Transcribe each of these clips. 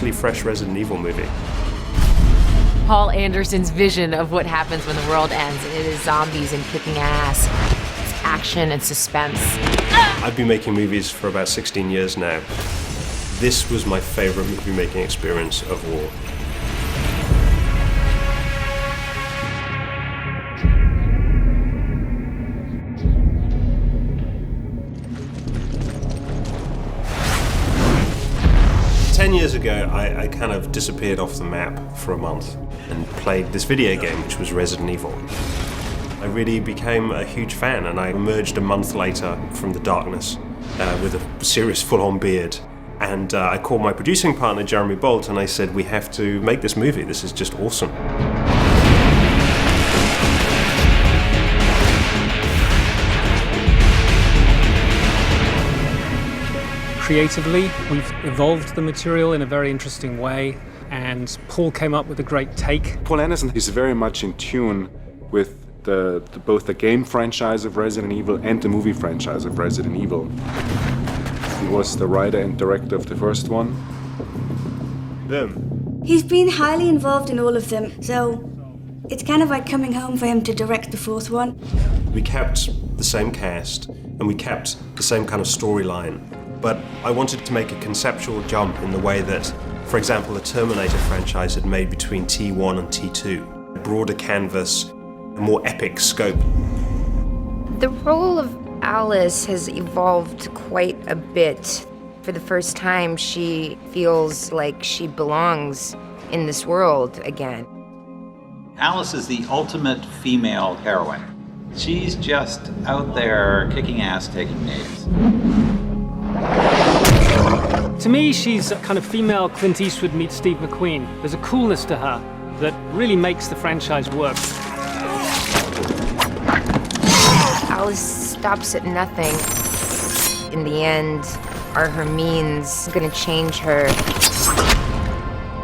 totally fresh Resident Evil movie. Paul Anderson's vision of what happens when the world ends. It is zombies and kicking ass. It's action and suspense. I've been making movies for about 16 years now. This was my favorite movie-making experience of all. Years ago, I kind of disappeared off the map for a month and played this video game, which was Resident Evil. I really became a huge fan, and I emerged a month later from the darkness with a serious full-on beard. And I called my producing partner, Jeremy Bolt, and I said, we have to make this movie. This is just awesome. Creatively, we've evolved the material in a very interesting way, and Paul came up with a great take. Paul Anderson is very much in tune with both the game franchise of Resident Evil and the movie franchise of Resident Evil. He was the writer and director of the first one. He's been highly involved in all of them, so it's kind of like coming home for him to direct the fourth one. We kept the same cast, and we kept the same kind of storyline. But I wanted to make a conceptual jump in the way that, for example, the Terminator franchise had made between T1 and T2. A broader canvas, a more epic scope. The role of Alice has evolved quite a bit. For the first time, she feels like she belongs in this world again. Alice is the ultimate female heroine. She's just out there kicking ass, taking names. To me, she's a kind of female Clint Eastwood meets Steve McQueen. There's a coolness to her that really makes the franchise work. Alice stops at nothing. In the end, are her means going to change her?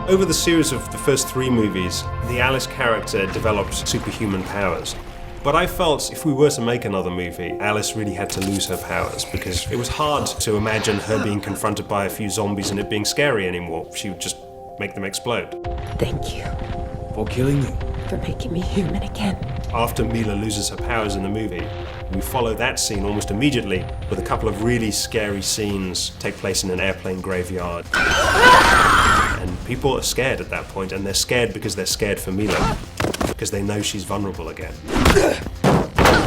Over the series of the first 3 movies, the Alice character developed superhuman powers. But I felt if we were to make another movie, Alice really had to lose her powers, because it was hard to imagine her being confronted by a few zombies and it being scary anymore. She would just make them explode. Thank you. For killing me. For making me human again. After Mila loses her powers in the movie, we follow that scene almost immediately with a couple of really scary scenes take place in an airplane graveyard. And people are scared at that point, and they're scared because they're scared for Mila, because they know she's vulnerable again.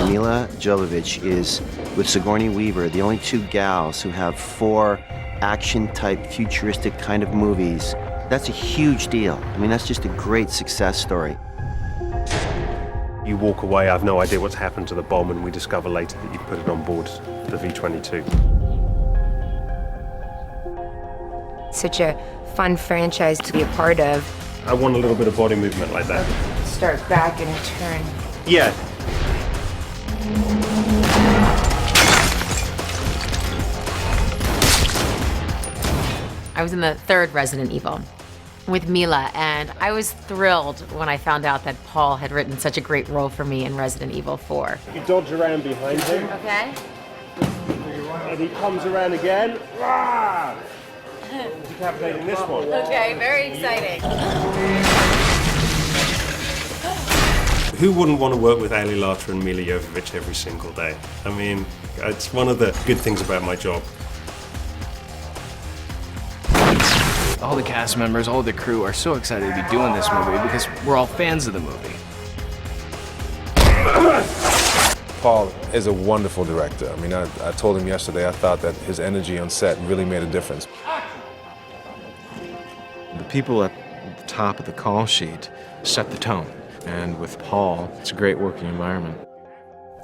Mila Jovovich is, with Sigourney Weaver, the only 2 gals who have 4 action-type, futuristic kind of movies. That's a huge deal. I mean, that's just a great success story. You walk away, I have no idea what's happened to the bomb, and we discover later that you put it on board the V-22. Such a fun franchise to be a part of. I want a little bit of body movement like that. Start back and turn. Yeah. I was in the 3rd Resident Evil with Mila, and I was thrilled when I found out that Paul had written such a great role for me in Resident Evil 4. You dodge around behind him. Okay. And he comes around again. Rah! Decapitating this one. Okay, very exciting. Who wouldn't want to work with Ali Larter and Mila Jovovich every single day? I mean, it's one of the good things about my job. All the cast members, all the crew are so excited to be doing this movie because we're all fans of the movie. Paul is a wonderful director. I mean, I told him yesterday I thought that his energy on set really made a difference. The people at the top of the call sheet set the tone. And with Paul, it's a great working environment.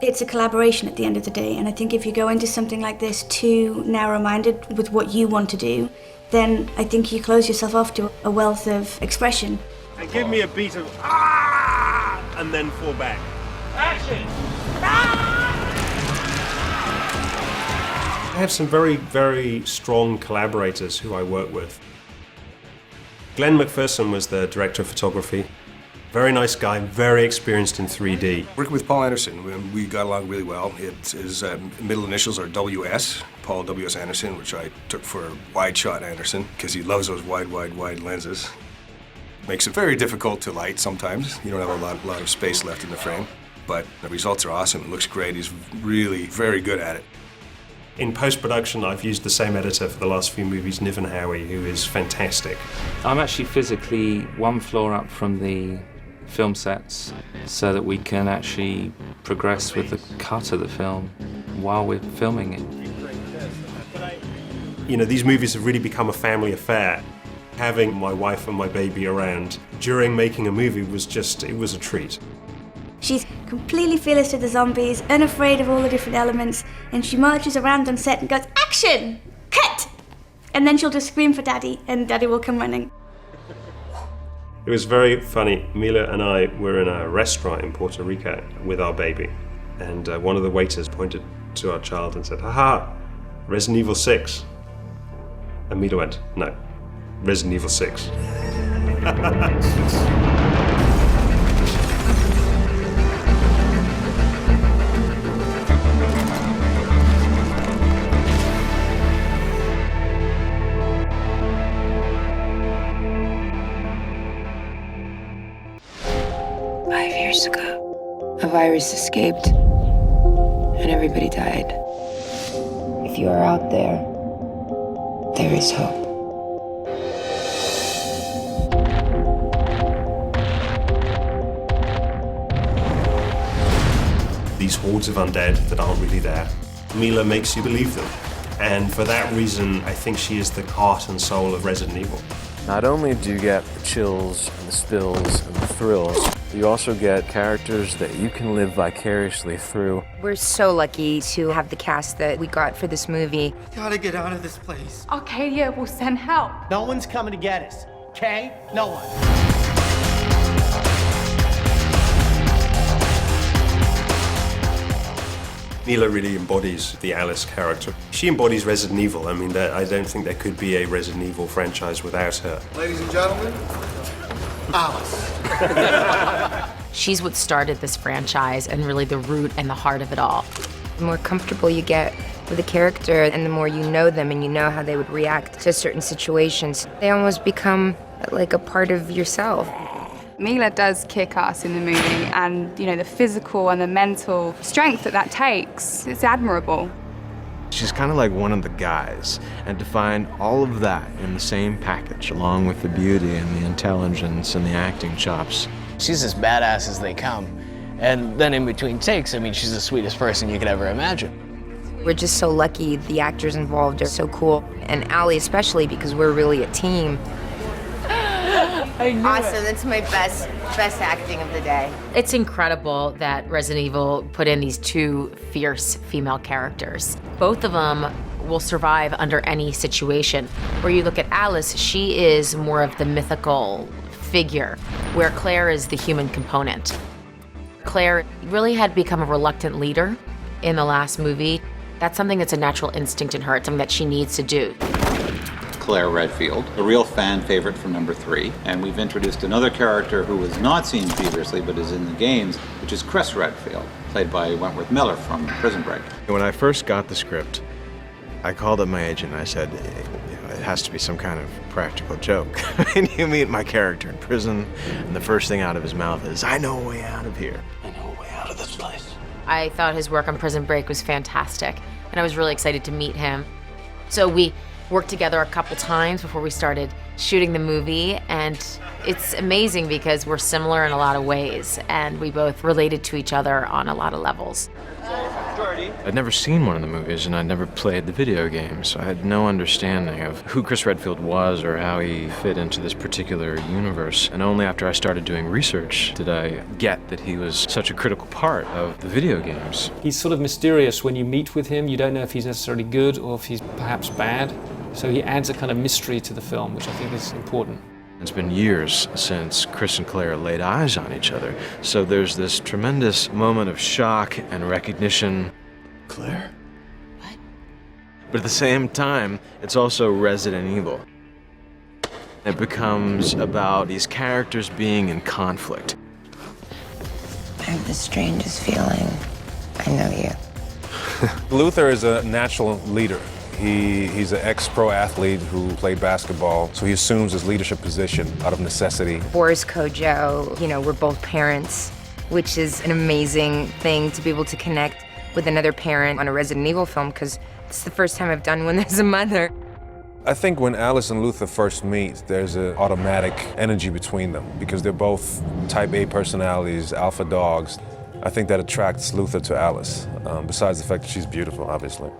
It's a collaboration at the end of the day, and I think if you go into something like this too narrow-minded with what you want to do, then I think you close yourself off to a wealth of expression. And give me a beat of ah, and then fall back. Action! I have some very, very strong collaborators who I work with. Glenn McPherson was the director of photography. Very nice guy, very experienced in 3D. Working with Paul Anderson, we got along really well. His middle initials are WS, Paul W.S. Anderson, which I took for Wide Shot Anderson, because he loves those wide lenses. Makes it very difficult to light sometimes. You don't have a lot of space left in the frame, but the results are awesome. It looks great. He's really very good at it. In post-production, I've used the same editor for the last few movies, Niven Howie, who is fantastic. I'm actually physically one floor up from the film sets so that we can actually progress with the cut of the film while we're filming it. You know, these movies have really become a family affair. Having my wife and my baby around during making a movie was just, it was a treat. She's completely fearless to the zombies, unafraid of all the different elements, and she marches around on set and goes, "Action! Cut!" And then she'll just scream for Daddy, and Daddy will come running. It was very funny. Mila and I were in a restaurant in Puerto Rico with our baby, and one of the waiters pointed to our child and said, "Haha, Resident Evil 6. And Mila went, "No, Resident Evil 6. Years ago, a virus escaped and everybody died. If you are out there, there is hope. These hordes of undead that aren't really there. Mila makes you believe them. And for that reason, I think she is the heart and soul of Resident Evil. Not only do you get the chills and the spills and the thrills, you also get characters that you can live vicariously through. We're so lucky to have the cast that we got for this movie. Gotta get out of this place. Arcadia will send help. No one's coming to get us, okay? No one. Mila really embodies the Alice character. She embodies Resident Evil. I mean, I don't think there could be a Resident Evil franchise without her. Ladies and gentlemen, Alice. She's what started this franchise and really the root and the heart of it all. The more comfortable you get with a character and the more you know them and you know how they would react to certain situations, they almost become like a part of yourself. Mila does kick ass in the movie, and you know, the physical and the mental strength that takes, it's admirable. She's kind of like one of the guys, and to find all of that in the same package, along with the beauty and the intelligence and the acting chops. She's as badass as they come. And then in between takes, I mean, she's the sweetest person you could ever imagine. We're just so lucky. The actors involved are so cool, and Allie especially, because we're really a team. Awesome, that's my best acting of the day. It's incredible that Resident Evil put in these two fierce female characters. Both of them will survive under any situation. Where you look at Alice, she is more of the mythical figure, where Claire is the human component. Claire really had become a reluctant leader in the last movie. That's something that's a natural instinct in her. It's something that she needs to do. Claire Redfield, a real fan favorite from number 3. And we've introduced another character who was not seen previously but is in the games, which is Chris Redfield, played by Wentworth Miller from Prison Break. When I first got the script, I called up my agent and I said, it has to be some kind of practical joke. And you meet my character in prison, and the first thing out of his mouth is, "I know a way out of here. I know a way out of this place." I thought his work on Prison Break was fantastic, and I was really excited to meet him. So we worked together a couple times before we started shooting the movie, and it's amazing because we're similar in a lot of ways, and we both related to each other on a lot of levels. I'd never seen one of the movies, and I'd never played the video game, so I had no understanding of who Chris Redfield was or how he fit into this particular universe. And only after I started doing research did I get that he was such a critical part of the video games. He's sort of mysterious when you meet with him. You don't know if he's necessarily good or if he's perhaps bad. So he adds a kind of mystery to the film, which I think is important. It's been years since Chris and Claire laid eyes on each other, so there's this tremendous moment of shock and recognition. Claire? What? But at the same time, it's also Resident Evil. It becomes about these characters being in conflict. I have the strangest feeling. I know you. Luther is a natural leader. He's an ex-pro athlete who played basketball, so he assumes his leadership position out of necessity. Boris Kojo, you know, we're both parents, which is an amazing thing to be able to connect with another parent on a Resident Evil film, because it's the first time I've done one as a mother. I think when Alice and Luther first meet, there's an automatic energy between them because they're both type A personalities, alpha dogs. I think that attracts Luther to Alice, besides the fact that she's beautiful, obviously.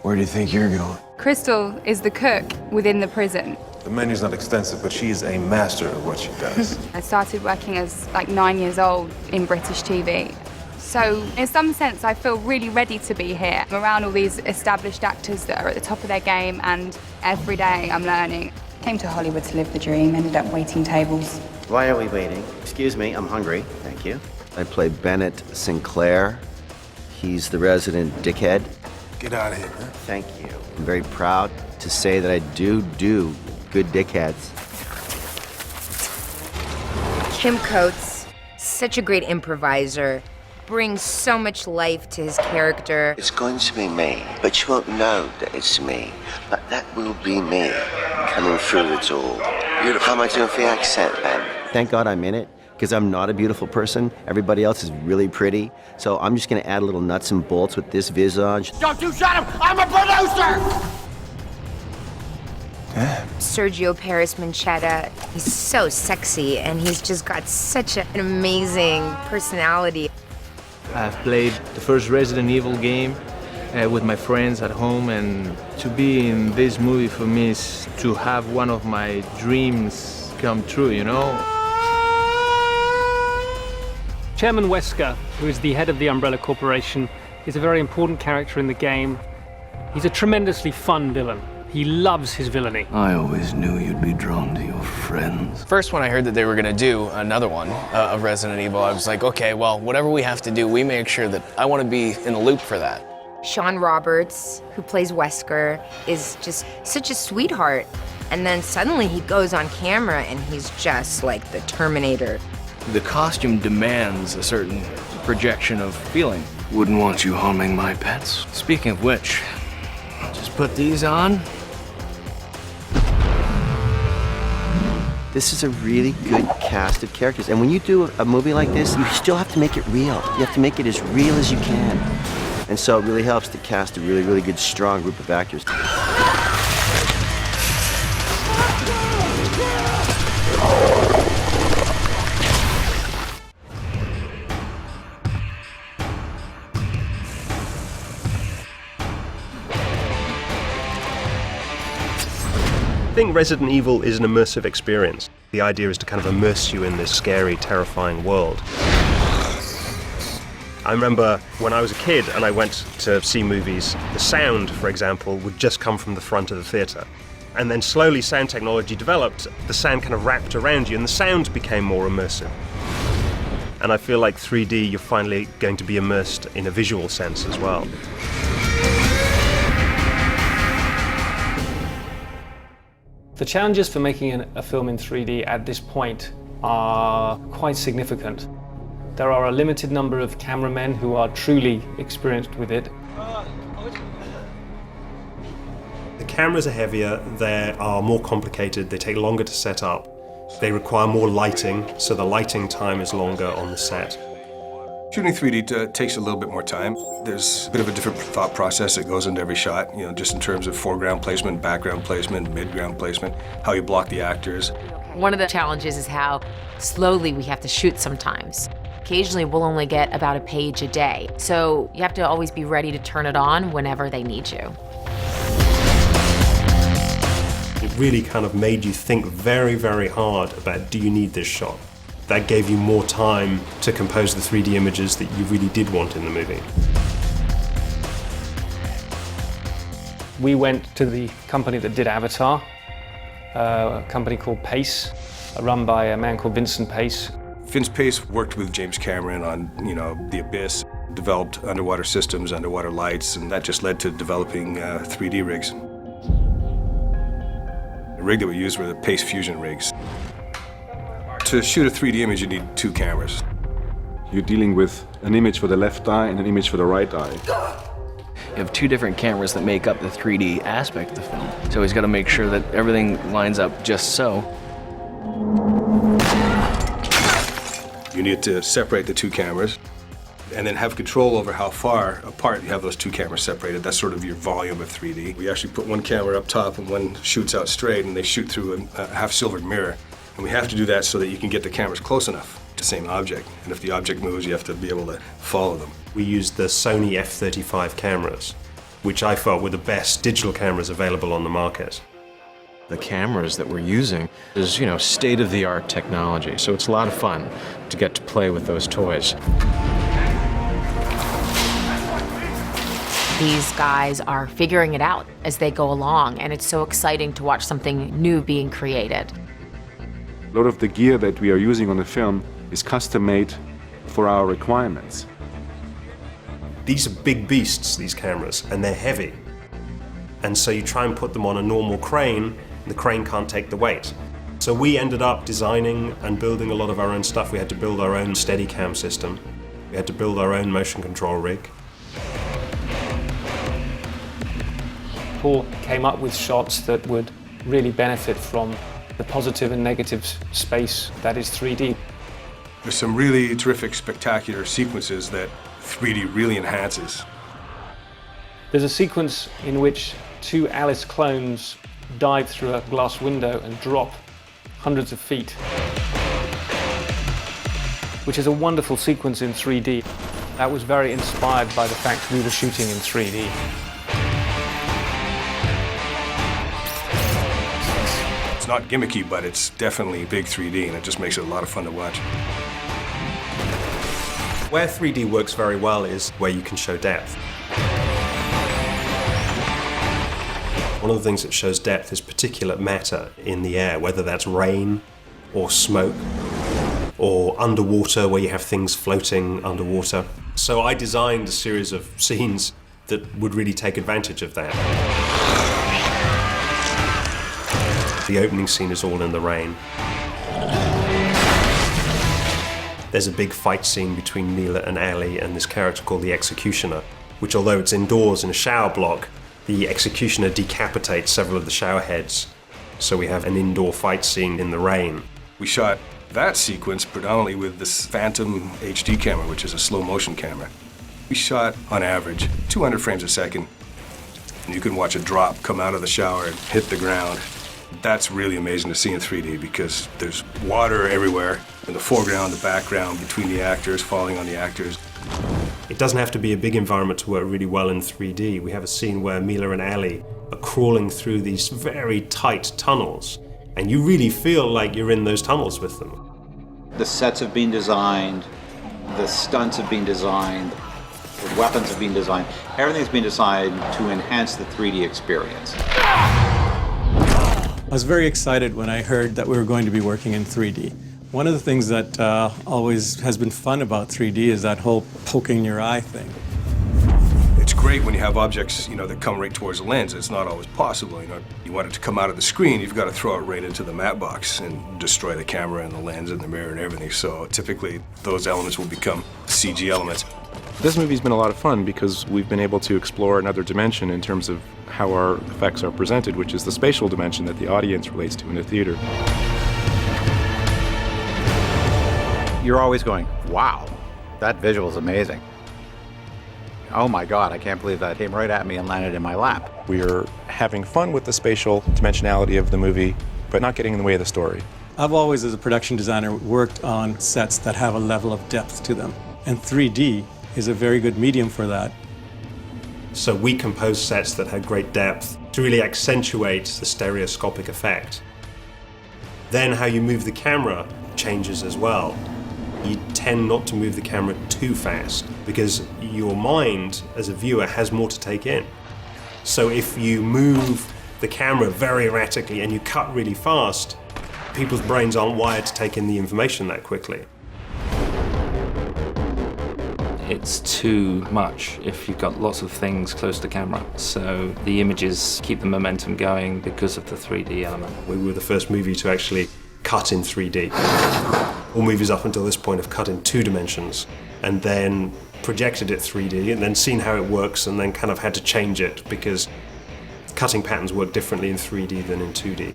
Where do you think you're going? Crystal is the cook within the prison. The menu's not extensive, but she is a master of what she does. I started working as like 9 years old in British TV. So in some sense, I feel really ready to be here. I'm around all these established actors that are at the top of their game, and every day I'm learning. Came to Hollywood to live the dream, ended up waiting tables. Why are we waiting? Excuse me, I'm hungry. Thank you. I play Bennett Sinclair. He's the resident dickhead. Get out of here, man. Thank you. I'm very proud to say that I do good dickheads. Kim Coates, such a great improviser, brings so much life to his character. It's going to be me, but you won't know that it's me. But that will be me coming through it all. Beautiful. How am I doing for the accent, Ben? Thank God I'm in it, because I'm not a beautiful person. Everybody else is really pretty. So I'm just gonna add a little nuts and bolts with this visage. Don't you shut him! I'm a producer! Sergio Paris Manchetta, he's so sexy and he's just got such an amazing personality. I've played the first Resident Evil game with my friends at home, and to be in this movie for me is to have one of my dreams come true, you know? Chairman Wesker, who is the head of the Umbrella Corporation, is a very important character in the game. He's a tremendously fun villain. He loves his villainy. I always knew you'd be drawn to your friends. First, when I heard that they were gonna do another one of Resident Evil, I was like, okay, well, whatever we have to do, we make sure that I want to be in the loop for that. Sean Roberts, who plays Wesker, is just such a sweetheart. And then suddenly he goes on camera and he's just like the Terminator. The costume demands a certain projection of feeling. Wouldn't want you harming my pets. Speaking of which, I'll just put these on. This is a really good cast of characters. And when you do a movie like this, you still have to make it real. You have to make it as real as you can. And so it really helps to cast a really, really good, strong group of actors. I think Resident Evil is an immersive experience. The idea is to kind of immerse you in this scary, terrifying world. I remember when I was a kid and I went to see movies, the sound, for example, would just come from the front of the theatre. And then slowly sound technology developed, the sound kind of wrapped around you and the sound became more immersive. And I feel like 3D, you're finally going to be immersed in a visual sense as well. The challenges for making a film in 3D at this point are quite significant. There are a limited number of cameramen who are truly experienced with it. The cameras are heavier, they are more complicated, they take longer to set up, they require more lighting, so the lighting time is longer on the set. Shooting 3D takes a little bit more time. There's a bit of a different thought process that goes into every shot, just in terms of foreground placement, background placement, midground placement, how you block the actors. One of the challenges is how slowly we have to shoot sometimes. Occasionally, we'll only get about a page a day, so you have to always be ready to turn it on whenever they need you. It really kind of made you think very, very hard about, do you need this shot? That gave you more time to compose the 3D images that you really did want in the movie. We went to the company that did Avatar, a company called Pace, run by a man called Vincent Pace. Vince Pace worked with James Cameron on, The Abyss, developed underwater systems, underwater lights, and that just led to developing 3D rigs. The rig that we used were the Pace Fusion rigs. To shoot a 3D image, you need 2 cameras. You're dealing with an image for the left eye and an image for the right eye. You have two different cameras that make up the 3D aspect of the film. So he's got to make sure that everything lines up just so. You need to separate the two cameras and then have control over how far apart you have those two cameras separated. That's sort of your volume of 3D. We actually put one camera up top and one shoots out straight, and they shoot through a half-silvered mirror. And we have to do that so that you can get the cameras close enough to the same object. And if the object moves, you have to be able to follow them. We used the Sony F35 cameras, which I felt were the best digital cameras available on the market. The cameras that we're using is, state-of-the-art technology, so it's a lot of fun to get to play with those toys. These guys are figuring it out as they go along, and it's so exciting to watch something new being created. A lot of the gear that we are using on the film is custom-made for our requirements. These are big beasts, these cameras, and they're heavy. And so you try and put them on a normal crane, the crane can't take the weight. So we ended up designing and building a lot of our own stuff. We had to build our own Steadicam system. We had to build our own motion control rig. Paul came up with shots that would really benefit from the positive and negative space that is 3D. There's some really terrific, spectacular sequences that 3D really enhances. There's a sequence in which two Alice clones dive through a glass window and drop hundreds of feet, which is a wonderful sequence in 3D. That was very inspired by the fact we were shooting in 3D. It's not gimmicky, but it's definitely big 3D, and it just makes it a lot of fun to watch. Where 3D works very well is where you can show depth. One of the things that shows depth is particulate matter in the air, whether that's rain or smoke or underwater where you have things floating underwater. So I designed a series of scenes that would really take advantage of that. The opening scene is all in the rain. There's a big fight scene between Mila and Ali and this character called the Executioner, which although it's indoors in a shower block, the Executioner decapitates several of the shower heads. So we have an indoor fight scene in the rain. We shot that sequence predominantly with this Phantom HD camera, which is a slow motion camera. We shot, on average, 200 frames a second. And you can watch a drop come out of the shower and hit the ground. That's really amazing to see in 3D because there's water everywhere in the foreground, the background, between the actors, falling on the actors. It doesn't have to be a big environment to work really well in 3D. We have a scene where Mila and Ali are crawling through these very tight tunnels, and you really feel like you're in those tunnels with them. The sets have been designed, the stunts have been designed, the weapons have been designed. Everything's been designed to enhance the 3D experience. I was very excited when I heard that we were going to be working in 3D. One of the things that always has been fun about 3D is that whole poking your eye thing. It's great when you have objects, that come right towards the lens. It's not always possible, You want it to come out of the screen, you've got to throw it right into the matte box and destroy the camera and the lens and the mirror and everything. So typically those elements will become CG elements. This movie's been a lot of fun because we've been able to explore another dimension in terms of how our effects are presented, which is the spatial dimension that the audience relates to in the theater. You're always going, wow, that visual is amazing. Oh my God, I can't believe that came right at me and landed in my lap. We're having fun with the spatial dimensionality of the movie, but not getting in the way of the story. I've always, as a production designer, worked on sets that have a level of depth to them, and 3D is a very good medium for that. So we composed sets that had great depth to really accentuate the stereoscopic effect. Then how you move the camera changes as well. You tend not to move the camera too fast because your mind as a viewer has more to take in. So if you move the camera very erratically and you cut really fast, people's brains aren't wired to take in the information that quickly. It's too much if you've got lots of things close to camera. So the images keep the momentum going because of the 3D element. We were the first movie to actually cut in 3D. All movies up until this point have cut in 2 dimensions and then projected it 3D and then seen how it works and then kind of had to change it because cutting patterns work differently in 3D than in 2D.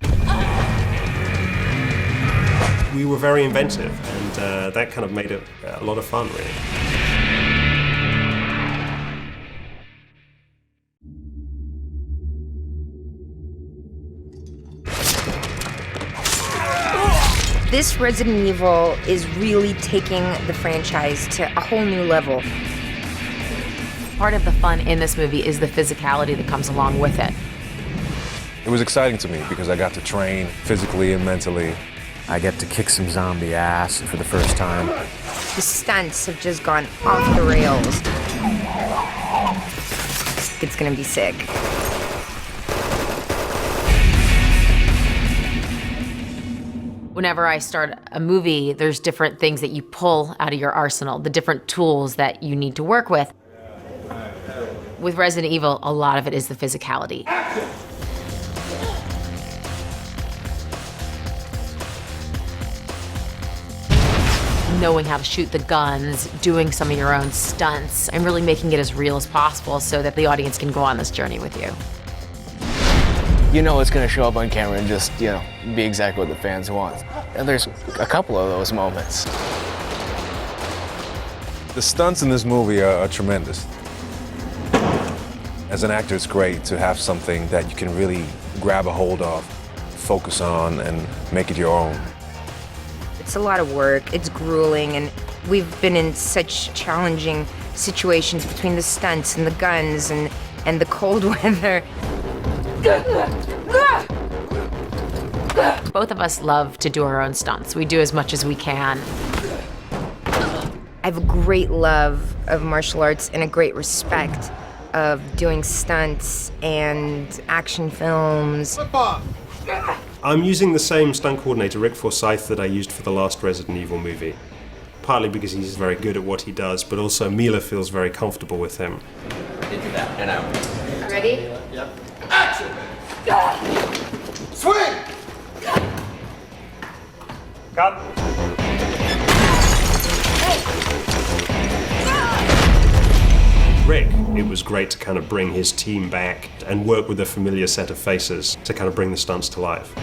We were very inventive and that kind of made it a lot of fun, really. This Resident Evil is really taking the franchise to a whole new level. Part of the fun in this movie is the physicality that comes along with it. It was exciting to me because I got to train physically and mentally. I get to kick some zombie ass for the first time. The stunts have just gone off the rails. It's gonna be sick. Whenever I start a movie, there's different things that you pull out of your arsenal, the different tools that you need to work with. With Resident Evil, a lot of it is the physicality. Knowing how to shoot the guns, doing some of your own stunts, and really making it as real as possible so that the audience can go on this journey with you. You know it's going to show up on camera and just, you know, be exactly what the fans want. And there's a couple of those moments. The stunts in this movie are tremendous. As an actor, it's great to have something that you can really grab a hold of, focus on, and make it your own. It's a lot of work, it's grueling, and we've been in such challenging situations between the stunts and the guns and the cold weather. Both of us love to do our own stunts. We do as much as we can. I have a great love of martial arts and a great respect of doing stunts and action films. I'm using the same stunt coordinator, Rick Forsyth, that I used for the last Resident Evil movie. Partly because he's very good at what he does, but also Mila feels very comfortable with him. Into that, and out. Ready? Yep. Action! Swing! Cut. Rick, it was great to kind of bring his team back and work with a familiar set of faces to kind of bring the stunts to life.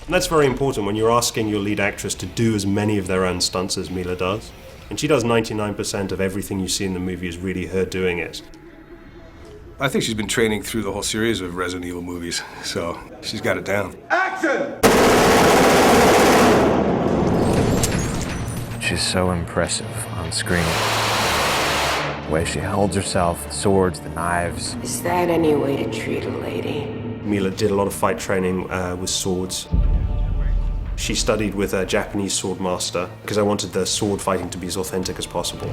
And that's very important when you're asking your lead actress to do as many of their own stunts as Mila does. And she does 99% of everything you see in the movie is really her doing it. I think she's been training through the whole series of Resident Evil movies, so she's got it down. Action! She's so impressive on screen. The way she holds herself, the swords, the knives. Is that any way to treat a lady? Mila did a lot of fight training with swords. She studied with a Japanese sword master because I wanted the sword fighting to be as authentic as possible.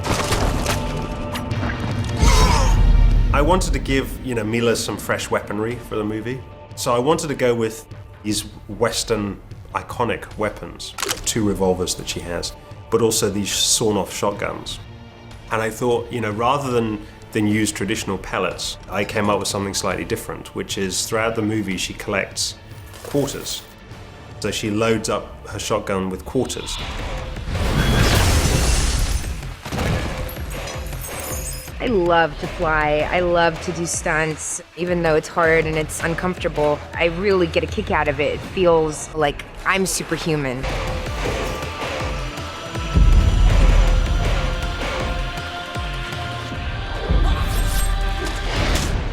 I wanted to give, Mila some fresh weaponry for the movie. So I wanted to go with these Western iconic weapons, 2 revolvers that she has, but also these sawn-off shotguns. And I thought, rather than use traditional pellets, I came up with something slightly different, which is throughout the movie she collects quarters. So she loads up her shotgun with quarters. I love to fly. I love to do stunts. Even though it's hard and it's uncomfortable, I really get a kick out of it. It feels like I'm superhuman.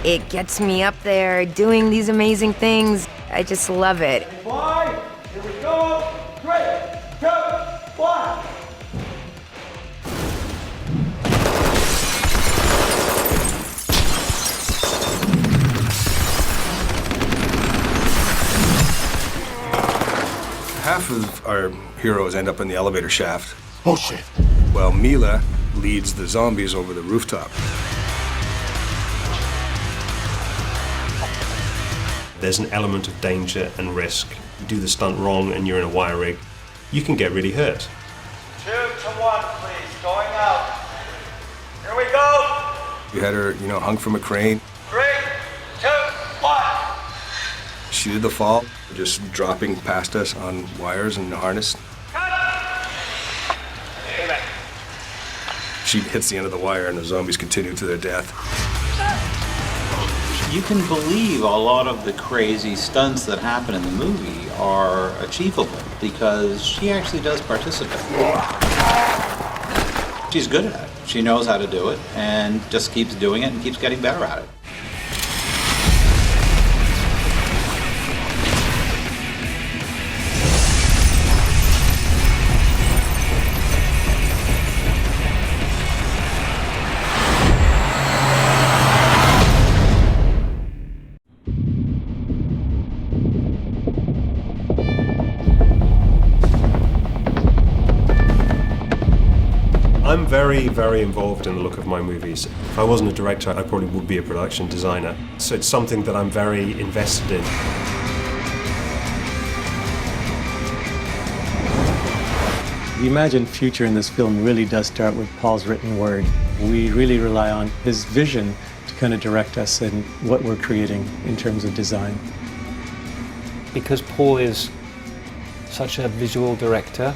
It gets me up there doing these amazing things. I just love it. 5, here we go. 3, 2, 1. Half of our heroes end up in the elevator shaft. Oh shit. While Mila leads the zombies over the rooftop. There's an element of danger and risk. You do the stunt wrong and you're in a wire rig, you can get really hurt. 2 to 1, please. Going out. Here we go. You had her, hung from a crane. 3, she did the fall, just dropping past us on wires and harness. She hits the end of the wire and the zombies continue to their death. You can believe a lot of the crazy stunts that happen in the movie are achievable because she actually does participate. She's good at it. She knows how to do it and just keeps doing it and keeps getting better at it. I'm very, very involved in the look of my movies. If I wasn't a director, I probably would be a production designer. So it's something that I'm very invested in. The imagined future in this film really does start with Paul's written word. We really rely on his vision to kind of direct us in what we're creating in terms of design. Because Paul is such a visual director,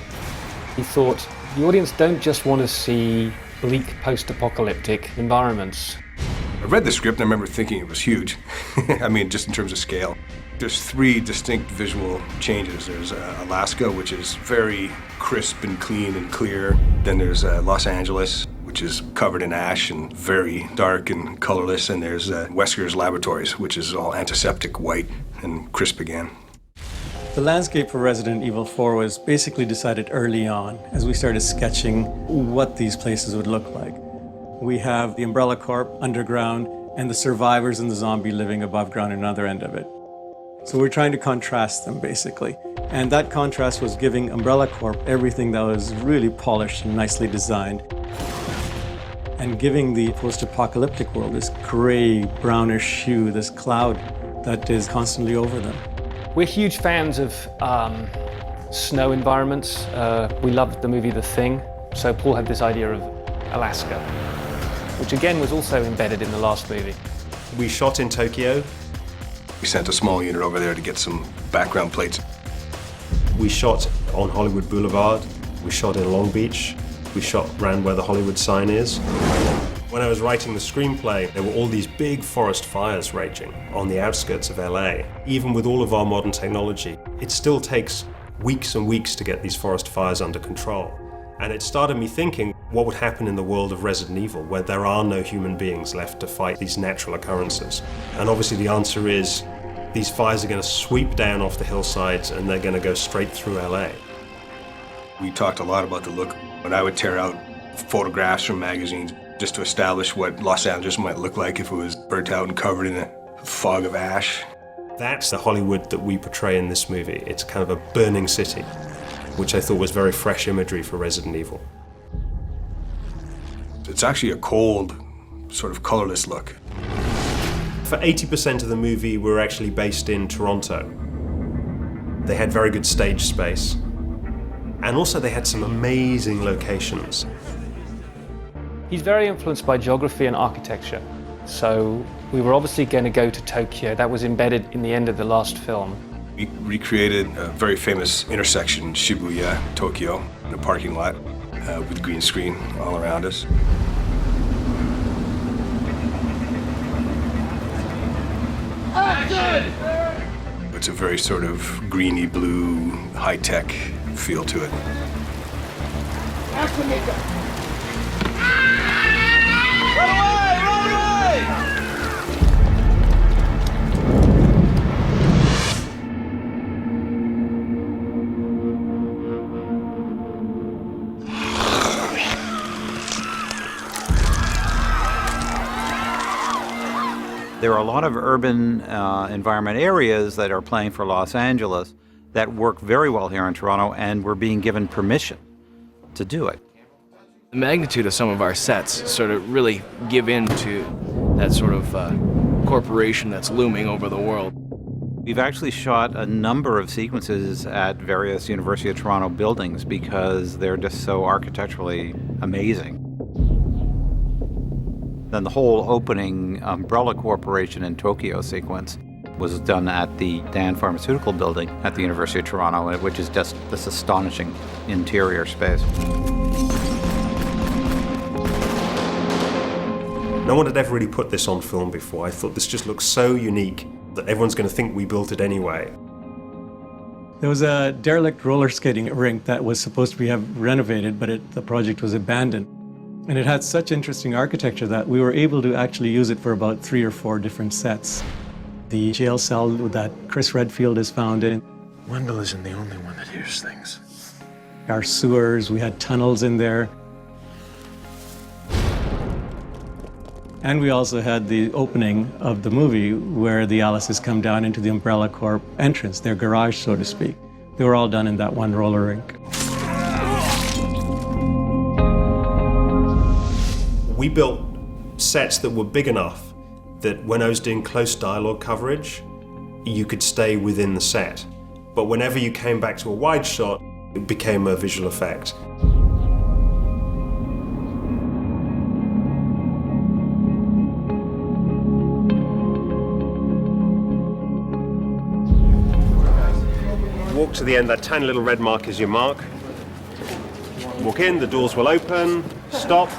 he thought the audience don't just want to see bleak post-apocalyptic environments. I read the script and I remember thinking it was huge. I mean, just in terms of scale. There's 3 distinct visual changes. There's Alaska, which is very crisp and clean and clear. Then there's Los Angeles, which is covered in ash and very dark and colorless. And there's Wesker's Laboratories, which is all antiseptic white and crisp again. The landscape for Resident Evil 4 was basically decided early on as we started sketching what these places would look like. We have the Umbrella Corp underground and the survivors and the zombie living above ground at another end of it. So we're trying to contrast them basically. And that contrast was giving Umbrella Corp everything that was really polished and nicely designed. And giving the post-apocalyptic world this gray, brownish hue, this cloud that is constantly over them. We're huge fans of snow environments. We loved the movie The Thing, so Paul had this idea of Alaska, which again was also embedded in the last movie. We shot in Tokyo. We sent a small unit over there to get some background plates. We shot on Hollywood Boulevard. We shot in Long Beach. We shot around where the Hollywood sign is. When I was writing the screenplay, there were all these big forest fires raging on the outskirts of LA. Even with all of our modern technology, it still takes weeks and weeks to get these forest fires under control. And it started me thinking, what would happen in the world of Resident Evil, where there are no human beings left to fight these natural occurrences? And obviously the answer is, these fires are going to sweep down off the hillsides and they're going to go straight through LA. We talked a lot about the look, and I would tear out photographs from magazines just to establish what Los Angeles might look like if it was burnt out and covered in a fog of ash. That's the Hollywood that we portray in this movie. It's kind of a burning city, which I thought was very fresh imagery for Resident Evil. It's actually a cold, sort of colorless look. For 80% of the movie, we were actually based in Toronto. They had very good stage space. And also they had some amazing locations. He's very influenced by geography and architecture. So we were obviously going to go to Tokyo. That was embedded in the end of the last film. We recreated a very famous intersection, Shibuya, Tokyo, in a parking lot with green screen all around us. Action! It's a very sort of greeny blue, high-tech feel to it. Action, run away! Run away! There are a lot of urban environment areas that are playing for Los Angeles that work very well here in Toronto, and we're being given permission to do it. The magnitude of some of our sets sort of really give in to that sort of corporation that's looming over the world. We've actually shot a number of sequences at various University of Toronto buildings because they're just so architecturally amazing. Then the whole opening Umbrella Corporation in Tokyo sequence was done at the Dan Pharmaceutical Building at the University of Toronto, which is just this astonishing interior space. No one had ever really put this on film before. I thought this just looks so unique that everyone's going to think we built it anyway. There was a derelict roller skating rink that was supposed to be renovated, but the project was abandoned. And it had such interesting architecture that we were able to actually use it for about 3 or 4 different sets. The jail cell that Chris Redfield is found in. Wendell isn't the only one that hears things. Our sewers, we had tunnels in there. And we also had the opening of the movie where the Alices come down into the Umbrella Corp entrance, their garage, so to speak. They were all done in that one roller rink. We built sets that were big enough that when I was doing close dialogue coverage, you could stay within the set. But whenever you came back to a wide shot, it became a visual effect. Walk to the end, that tiny little red mark is your mark. Walk in, the doors will open, stop,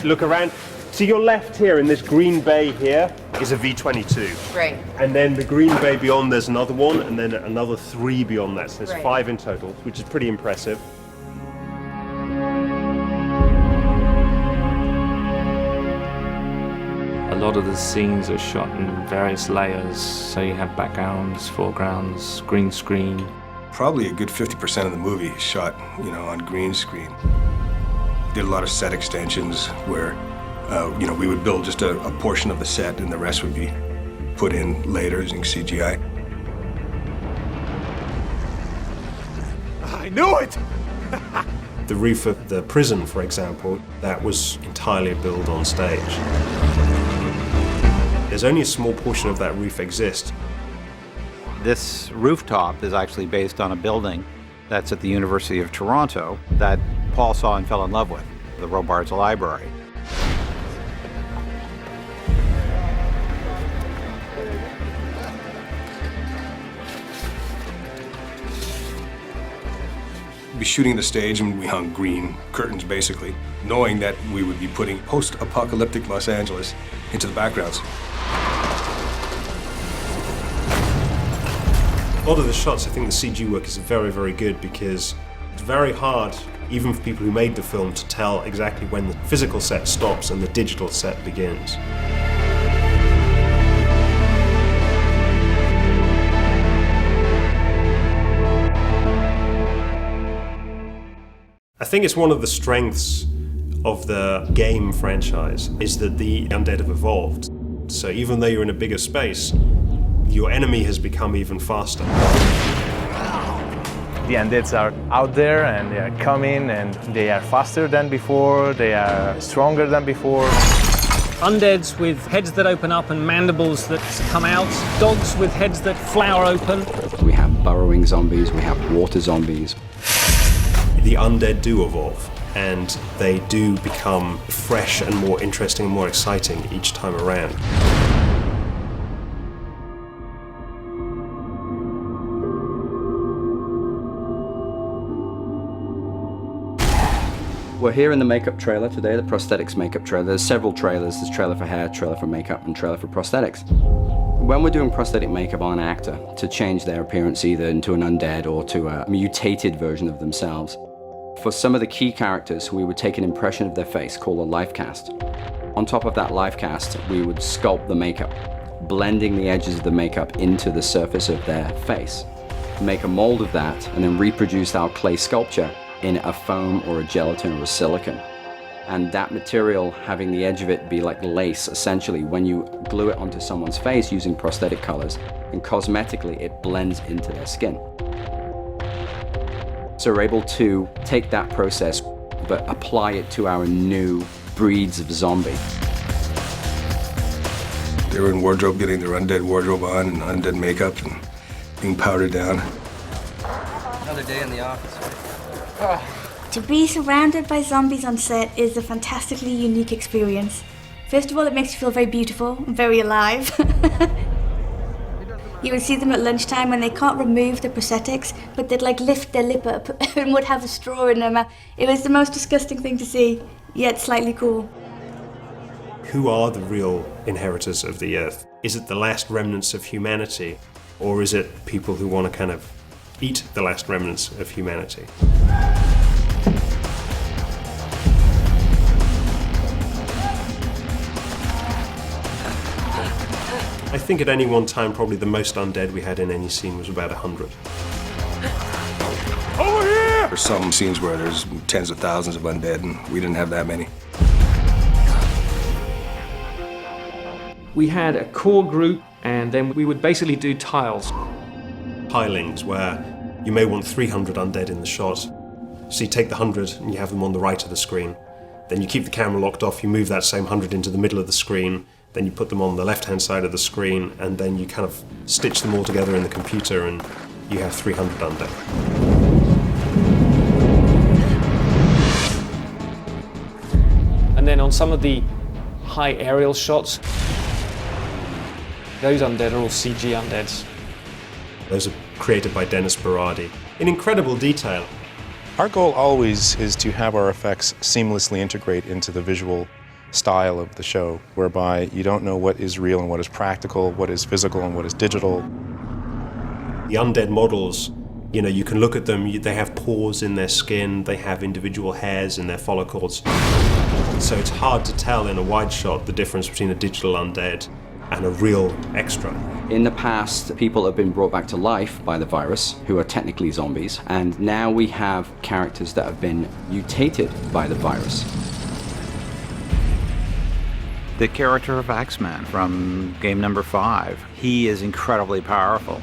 look around. To your left here in this green bay here is a V22. Right. And then the green bay beyond there's another one, and then another 3 beyond that. So there's 5 in total, which is pretty impressive. A lot of the scenes are shot in various layers, so you have backgrounds, foregrounds, green screen. Probably a good 50% of the movie is shot, on green screen. Did a lot of set extensions where, we would build just a portion of the set and the rest would be put in later using CGI. I knew it! The roof of the prison, for example, that was entirely built on stage. There's only a small portion of that roof exists. This rooftop is actually based on a building that's at the University of Toronto that Paul saw and fell in love with, the Robards Library. We'd be shooting the stage and we hung green curtains basically, knowing that we would be putting post-apocalyptic Los Angeles into the backgrounds. A lot of the shots, I think the CG work is very, very good because it's very hard, even for people who made the film, to tell exactly when the physical set stops and the digital set begins. I think it's one of the strengths of the game franchise is that the undead have evolved. So even though you're in a bigger space, your enemy has become even faster. The undeads are out there and they are coming and they are faster than before, they are stronger than before. Undeads with heads that open up and mandibles that come out. Dogs with heads that flower open. We have burrowing zombies, we have water zombies. The undead do evolve and they do become fresh and more interesting and more exciting each time around. We're here in the makeup trailer today, the prosthetics makeup trailer. There's several trailers. There's trailer for hair, trailer for makeup, and trailer for prosthetics. When we're doing prosthetic makeup on an actor to change their appearance either into an undead or to a mutated version of themselves, for some of the key characters, we would take an impression of their face called a life cast. On top of that life cast, we would sculpt the makeup, blending the edges of the makeup into the surface of their face. Make a mold of that, and then reproduce our clay sculpture in a foam or a gelatin or a silicone. And that material, having the edge of it be like lace, essentially, when you glue it onto someone's face using prosthetic colors, and cosmetically it blends into their skin. So we're able to take that process, but apply it to our new breeds of zombie. They were in wardrobe, getting their undead wardrobe on and undead makeup and being powdered down. Another day in the office. To be surrounded by zombies on set is a fantastically unique experience. First of all, it makes you feel very beautiful and very alive. You would see them at lunchtime and they can't remove the prosthetics, but they'd like lift their lip up and would have a straw in their mouth. It was the most disgusting thing to see, yet slightly cool. Who are the real inheritors of the earth? Is it the last remnants of humanity, or is it people who want to kind of eat the last remnants of humanity? I think at any one time, probably the most undead we had in any scene was about 100. Over here! There's some scenes where there's tens of thousands of undead, and we didn't have that many. We had a core group, and then we would basically do tiles. Pilings, where you may want 300 undead in the shot. So you take the 100 and you have them on the right of the screen. Then you keep the camera locked off, you move that same 100 into the middle of the screen, then you put them on the left-hand side of the screen, and then you kind of stitch them all together in the computer, and you have 300 undead. And then on some of the high aerial shots, those undead are all CG undeads. Those are created by Dennis Berardi in incredible detail. Our goal always is to have our effects seamlessly integrate into the visual style of the show, whereby you don't know what is real and what is practical, what is physical and what is digital. The undead models, you know, you can look at them, they have pores in their skin, they have individual hairs in their follicles. So it's hard to tell in a wide shot the difference between a digital undead and a real extra. In the past, people have been brought back to life by the virus, who are technically zombies, and now we have characters that have been mutated by the virus. The character of Axeman from game number 5, he is incredibly powerful.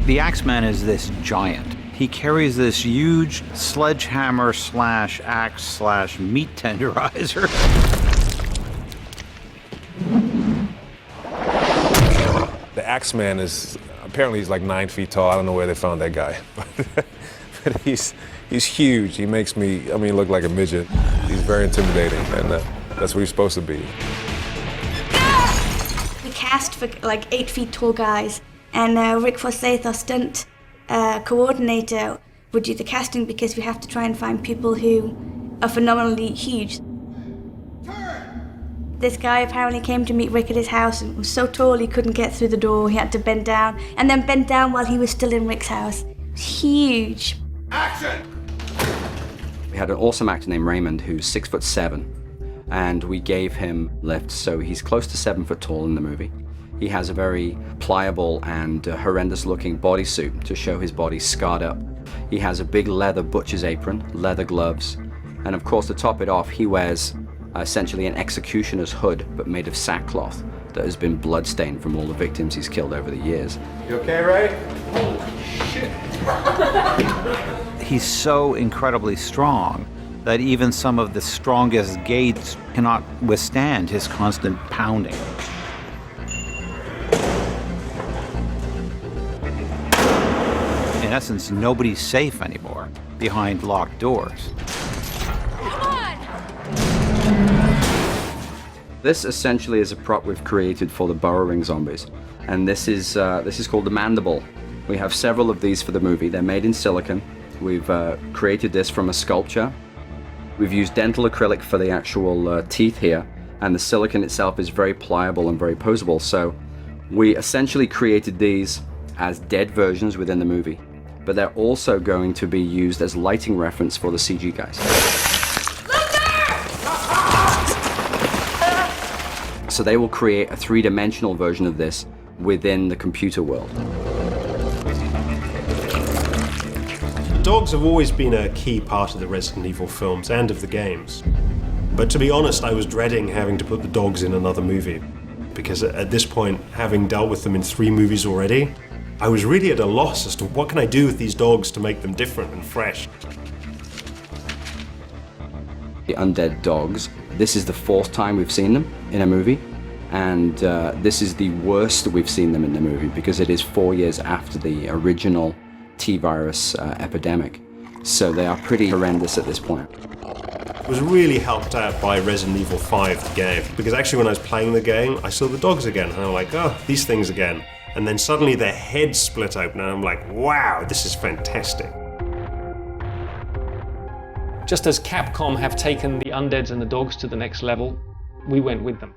The Axeman is this giant. He carries this huge sledgehammer slash axe slash meat tenderizer. The Axeman is, apparently he's like 9 feet tall. I don't know where they found that guy. But he's huge. He makes me, look like a midget. He's very intimidating, and that's what he's supposed to be. We cast for like 8 feet tall guys, and Rick Forsyth, our stunt coordinator, would do the casting because we have to try and find people who are phenomenally huge. This guy apparently came to meet Rick at his house and was so tall he couldn't get through the door. He had to bend down, and then bend down while he was still in Rick's house. It was huge. Action! We had an awesome actor named Raymond who's 6'7", and we gave him lift, so he's close to 7 foot tall in the movie. He has a very pliable and horrendous looking bodysuit to show his body scarred up. He has a big leather butcher's apron, leather gloves, and of course to top it off he wears essentially an executioner's hood but made of sackcloth that has been bloodstained from all the victims he's killed over the years. You okay, Ray? He's so incredibly strong that even some of the strongest gates cannot withstand his constant pounding. In essence, nobody's safe anymore behind locked doors. This essentially is a prop we've created for the burrowing zombies, and this is called the mandible. We have several of these for the movie. They're made in silicon. We've created this from a sculpture. We've used dental acrylic for the actual teeth here, and the silicon itself is very pliable and very posable. So we essentially created these as dead versions within the movie, but they're also going to be used as lighting reference for the CG guys. So they will create a 3-dimensional version of this within the computer world. Dogs have always been a key part of the Resident Evil films and of the games. But to be honest, I was dreading having to put the dogs in another movie, because at this point, having dealt with them in 3 movies already, I was really at a loss as to what can I do with these dogs to make them different and fresh. The undead dogs, this is the 4th time we've seen them in a movie, and this is the worst we've seen them in the movie because it is 4 years after the original T-virus epidemic. So they are pretty horrendous at this point. I was really helped out by Resident Evil 5, the game, because actually when I was playing the game, I saw the dogs again, and I'm like, oh, these things again. And then suddenly their heads split open and I'm like, wow, this is fantastic. Just as Capcom have taken the undeads and the dogs to the next level, we went with them.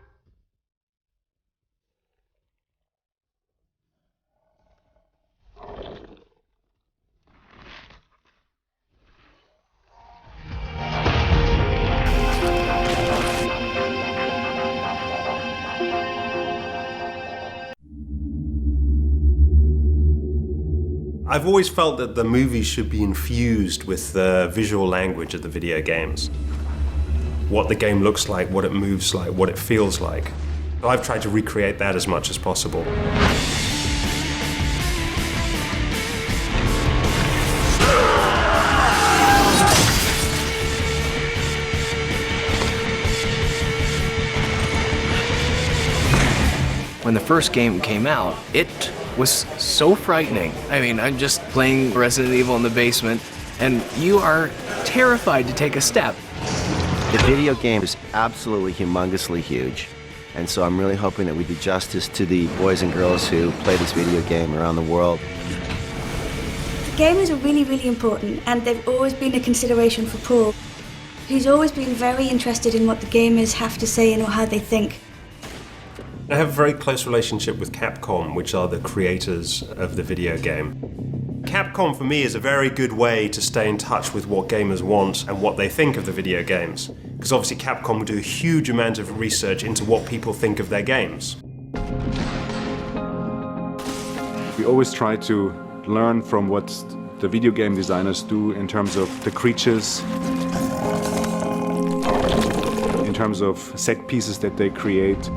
I've always felt that the movies should be infused with the visual language of the video games. What the game looks like, what it moves like, what it feels like. I've tried to recreate that as much as possible. When the first game came out, it was so frightening. I mean, I'm just playing Resident Evil in the basement, and you are terrified to take a step. The video game is absolutely humongously huge, and so I'm really hoping that we do justice to the boys and girls who play this video game around the world. The gamers are really, really important, and they've always been a consideration for Paul. He's always been very interested in what the gamers have to say and how they think. I have a very close relationship with Capcom, which are the creators of the video game. Capcom for me is a very good way to stay in touch with what gamers want and what they think of the video games. Because obviously Capcom do a huge amount of research into what people think of their games. We always try to learn from what the video game designers do in terms of the creatures, in terms of set pieces that they create.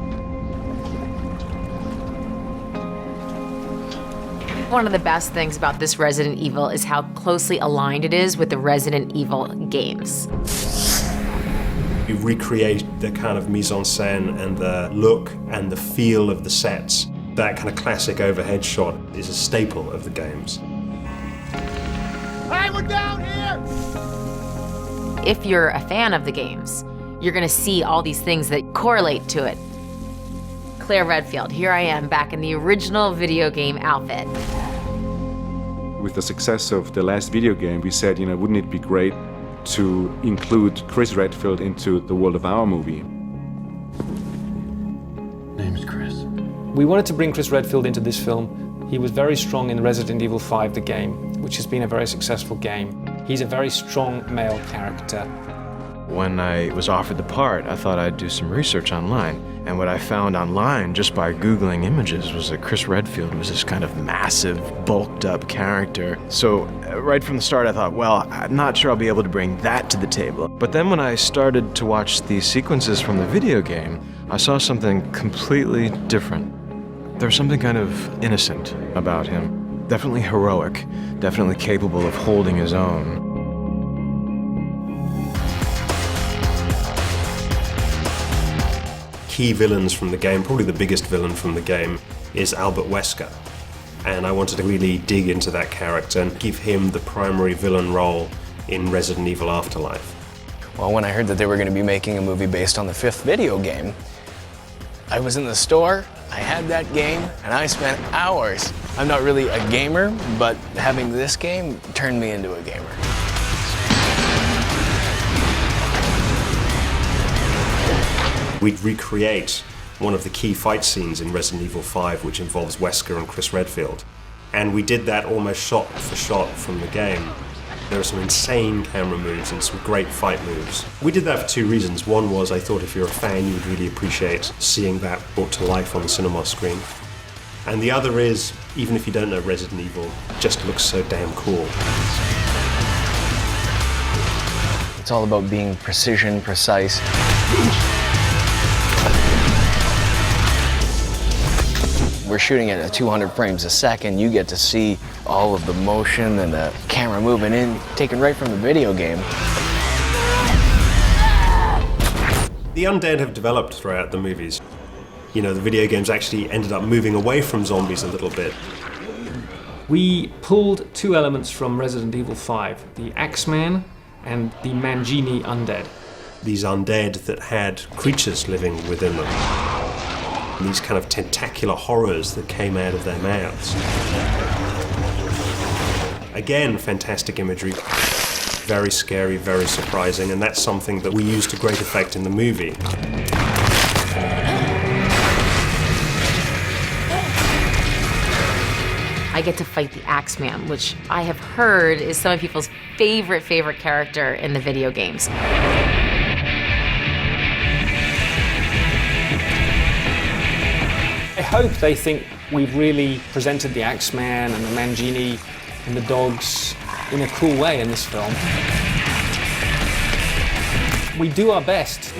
One of the best things about this Resident Evil is how closely aligned it is with the Resident Evil games. We recreate the kind of mise-en-scène and the look and the feel of the sets. That kind of classic overhead shot is a staple of the games. Hey, we're down here! If you're a fan of the games, you're gonna see all these things that correlate to it. Claire Redfield, here I am back in the original video game outfit. With the success of the last video game, we said, wouldn't it be great to include Chris Redfield into the world of our movie? Name's Chris. We wanted to bring Chris Redfield into this film. He was very strong in Resident Evil 5, the game, which has been a very successful game. He's a very strong male character. When I was offered the part, I thought I'd do some research online. And what I found online, just by Googling images, was that Chris Redfield was this kind of massive, bulked up character. So right from the start, I thought, well, I'm not sure I'll be able to bring that to the table. But then when I started to watch these sequences from the video game, I saw something completely different. There was something kind of innocent about him. Definitely heroic, definitely capable of holding his own. Key villains from the game, probably the biggest villain from the game, is Albert Wesker. And I wanted to really dig into that character and give him the primary villain role in Resident Evil Afterlife. Well, when I heard that they were going to be making a movie based on the 5th video game, I was in the store, I had that game, and I spent hours. I'm not really a gamer, but having this game turned me into a gamer. We'd recreate one of the key fight scenes in Resident Evil 5, which involves Wesker and Chris Redfield. And we did that almost shot for shot from the game. There are some insane camera moves and some great fight moves. We did that for two reasons. One was I thought if you're a fan, you would really appreciate seeing that brought to life on the cinema screen. And the other is, even if you don't know Resident Evil, it just looks so damn cool. It's all about being precision, precise. We're shooting at 200 frames a second. You get to see all of the motion and the camera moving in, taken right from the video game. The undead have developed throughout the movies. The video games actually ended up moving away from zombies a little bit. We pulled two elements from Resident Evil 5, the Axeman and the Mangini undead. These undead that had creatures living within them. these kind of tentacular horrors that came out of their mouths. Again, fantastic imagery, very scary, very surprising, and that's something that we used to great effect in the movie. I get to fight the Axeman, which I have heard is some of people's favorite character in the video games. I hope they think we've really presented the Axeman and the Mangini and the dogs in a cool way in this film. We do our best.